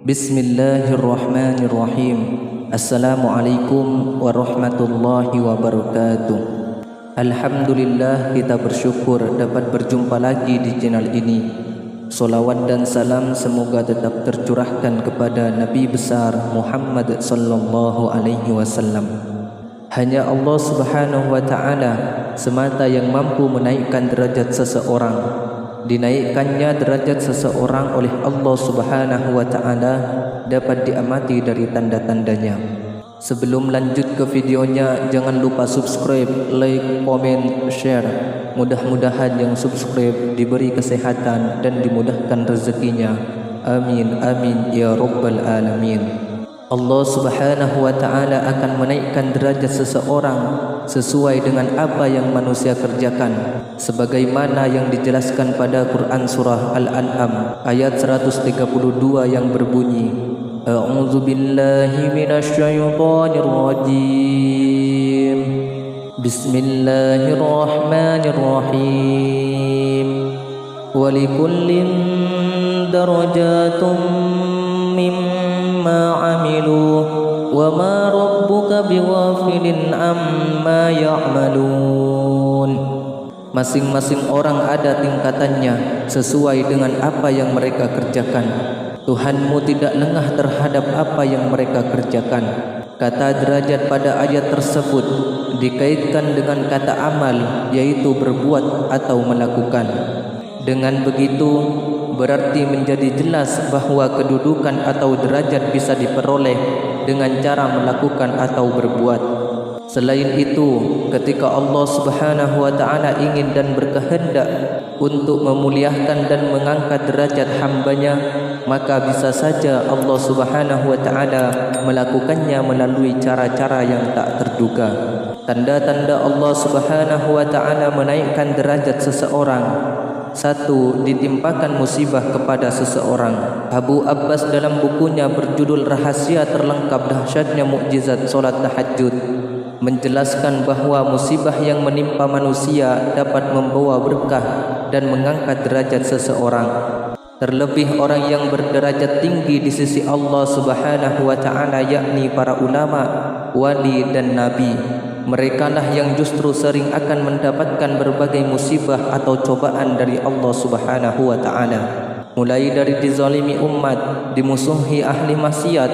Bismillahirrahmanirrahim. Assalamualaikum warahmatullahi wabarakatuh. Alhamdulillah, kita bersyukur dapat berjumpa lagi di channel ini. Salawat dan salam semoga tetap tercurahkan kepada Nabi besar Muhammad sallallahu alaihi wasallam. Hanya Allah Subhanahu wa taala semata yang mampu menaikkan derajat seseorang. Dinaikkannya derajat seseorang oleh Allah Subhanahu wa taala dapat diamati dari tanda-tandanya. Sebelum lanjut ke videonya, jangan lupa subscribe, like, komen, share. Mudah-mudahan yang subscribe diberi kesehatan dan dimudahkan rezekinya. Amin amin ya rabbal alamin. Allah Subhanahu wa taala akan menaikkan derajat seseorang sesuai dengan apa yang manusia kerjakan, sebagaimana yang dijelaskan pada Quran surah Al-An'am ayat 132 yang berbunyi, A'udzu billahi minasy syaithanir rajim. Bismillahirrahmanirrahim. Walikullin darajatum mimma 'amilu wa ma rabbuka bighafilin amma ya'malun. Masing-masing orang ada tingkatannya sesuai dengan apa yang mereka kerjakan. Tuhanmu tidak lengah terhadap apa yang mereka kerjakan. Kata derajat pada ayat tersebut dikaitkan dengan kata amal, yaitu berbuat atau melakukan. Dengan begitu berarti menjadi jelas bahwa kedudukan atau derajat bisa diperoleh dengan cara melakukan atau berbuat. Selain itu, ketika Allah Subhanahu wa taala ingin dan berkehendak untuk memuliakan dan mengangkat derajat hambanya, maka bisa saja Allah Subhanahu wa taala melakukannya melalui cara-cara yang tak terduga. Tanda-tanda Allah Subhanahu wa taala menaikkan derajat seseorang: 1. Ditimpakan musibah kepada seseorang. Abu Abbas dalam bukunya berjudul Rahasia Terlengkap Dahsyatnya Mukjizat Salat Tahajud menjelaskan bahwa musibah yang menimpa manusia dapat membawa berkah dan mengangkat derajat seseorang. Terlebih orang yang berderajat tinggi di sisi Allah Subhanahu wa taala, yakni para ulama, wali dan nabi. Merekalah yang justru sering akan mendapatkan berbagai musibah atau cobaan dari Allah Subhanahu wa taala, mulai dari dizalimi umat, dimusuhi ahli maksiat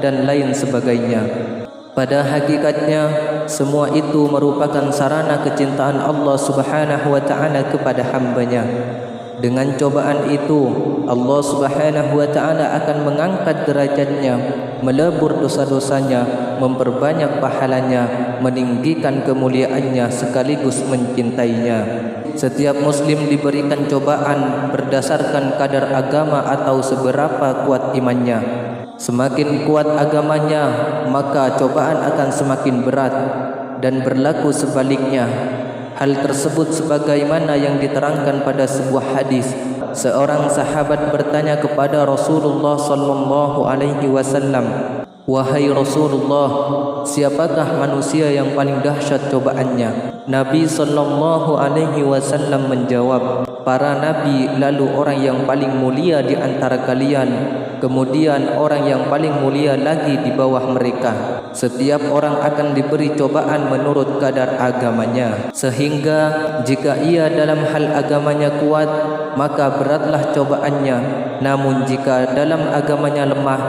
dan lain sebagainya. Pada hakikatnya semua itu merupakan sarana kecintaan Allah Subhanahu wa taala kepada hambanya. Dengan cobaan itu Allah Subhanahu wa taala akan mengangkat derajatnya, melebur dosa-dosanya, memperbanyak pahalanya, meninggikan kemuliaannya sekaligus mencintainya. Setiap muslim diberikan cobaan berdasarkan kadar agama atau seberapa kuat imannya. Semakin kuat agamanya, maka cobaan akan semakin berat, dan berlaku sebaliknya. Hal tersebut sebagaimana yang diterangkan pada sebuah hadis. Seorang sahabat bertanya kepada Rasulullah sallallahu alaihi wasallam, "Wahai Rasulullah, siapakah manusia yang paling dahsyat cobaannya?" Nabi sallallahu alaihi wasallam menjawab, "Para nabi, lalu orang yang paling mulia di antara kalian, kemudian orang yang paling mulia lagi di bawah mereka." Setiap orang akan diberi cobaan menurut kadar agamanya, sehingga jika ia dalam hal agamanya kuat, maka beratlah cobaannya. Namun jika dalam agamanya lemah,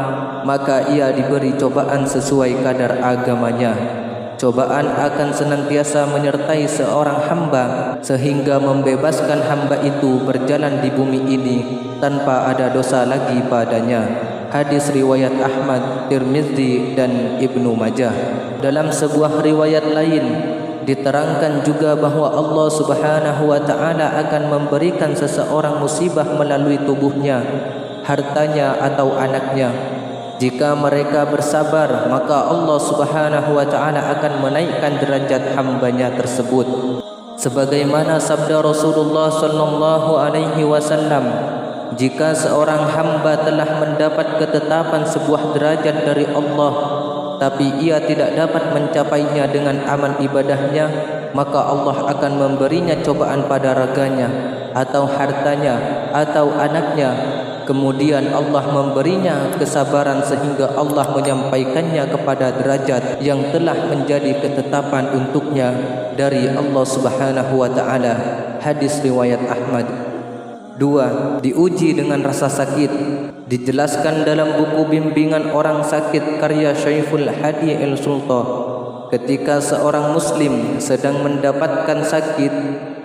maka ia diberi cobaan sesuai kadar agamanya. Cobaan akan senantiasa menyertai seorang hamba sehingga membebaskan hamba itu berjalan di bumi ini tanpa ada dosa lagi padanya. Hadis riwayat Ahmad, Tirmizi dan Ibnu Majah. Dalam sebuah riwayat lain diterangkan juga bahwa Allah Subhanahu wa taala akan memberikan seseorang musibah melalui tubuhnya, hartanya atau anaknya. Jika mereka bersabar, maka Allah Subhanahu wa taala akan menaikkan derajat hambanya tersebut. Sebagaimana sabda Rasulullah sallallahu alaihi wasallam, jika seorang hamba telah mendapat ketetapan sebuah derajat dari Allah, tapi ia tidak dapat mencapainya dengan amal ibadahnya, maka Allah akan memberinya cobaan pada raganya, atau hartanya, atau anaknya, Kemudian Allah memberinya kesabaran sehingga Allah menyampaikannya kepada derajat yang telah menjadi ketetapan untuknya dari Allah Subhanahu wa taala. Hadis riwayat Ahmad. 2. Diuji dengan rasa sakit. Dijelaskan dalam buku bimbingan orang sakit karya Syaiful Hadi al-Sultan, ketika seorang muslim sedang mendapatkan sakit,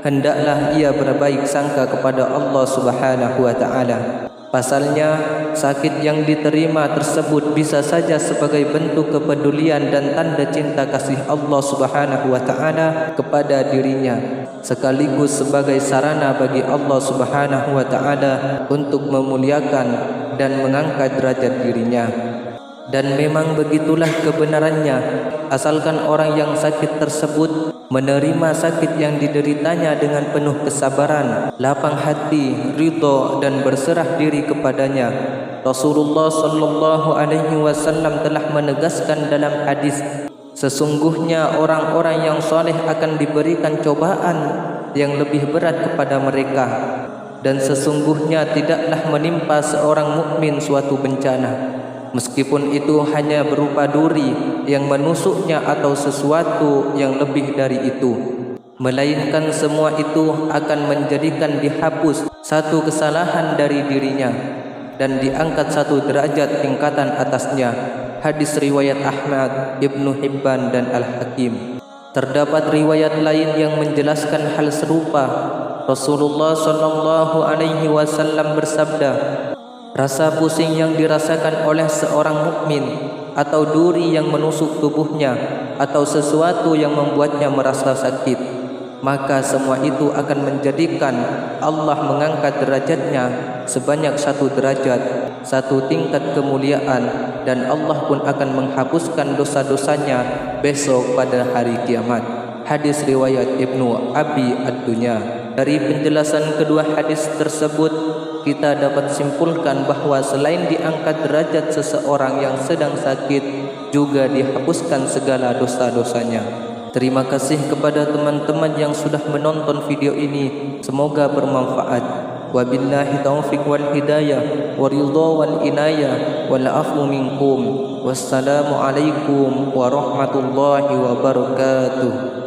hendaklah ia berbaik sangka kepada Allah Subhanahu wa taala. Pasalnya, sakit yang diterima tersebut bisa saja sebagai bentuk kepedulian dan tanda cinta kasih Allah Subhanahu wa taala kepada dirinya, sekaligus sebagai sarana bagi Allah Subhanahu wa taala untuk memuliakan dan mengangkat derajat dirinya. Dan memang begitulah kebenarannya, asalkan orang yang sakit tersebut menerima sakit yang dideritanya dengan penuh kesabaran, lapang hati, ridha dan berserah diri kepadanya. Rasulullah sallallahu alaihi wasallam telah menegaskan dalam hadis, sesungguhnya orang-orang yang saleh akan diberikan cobaan yang lebih berat kepada mereka, dan sesungguhnya tidaklah menimpa seorang mukmin suatu bencana, meskipun itu hanya berupa duri yang menusuknya atau sesuatu yang lebih dari itu, melainkan semua itu akan menjadikan dihapus satu kesalahan dari dirinya dan diangkat satu derajat tingkatan atasnya. Hadis riwayat Ahmad, Ibnu Hibban dan Al-Hakim. Terdapat riwayat lain yang menjelaskan hal serupa. Rasulullah sallallahu alaihi wasallam bersabda, rasa pusing yang dirasakan oleh seorang mukmin, atau duri yang menusuk tubuhnya, atau sesuatu yang membuatnya merasa sakit, maka semua itu akan menjadikan Allah mengangkat derajatnya sebanyak satu derajat, satu tingkat kemuliaan, dan Allah pun akan menghapuskan dosa-dosanya besok pada hari kiamat. Hadis riwayat Ibnu Abi Ad-Dunya. Dari penjelasan kedua hadis tersebut, kita dapat simpulkan bahawa selain diangkat derajat seseorang yang sedang sakit, juga dihapuskan segala dosa-dosanya. Terima kasih kepada teman-teman yang sudah menonton video ini. Semoga bermanfaat. Wabillahi taufiq wal hidayah, waridha wal inayah, wal afu minkum. Wassalamualaikum warahmatullahi wabarakatuh.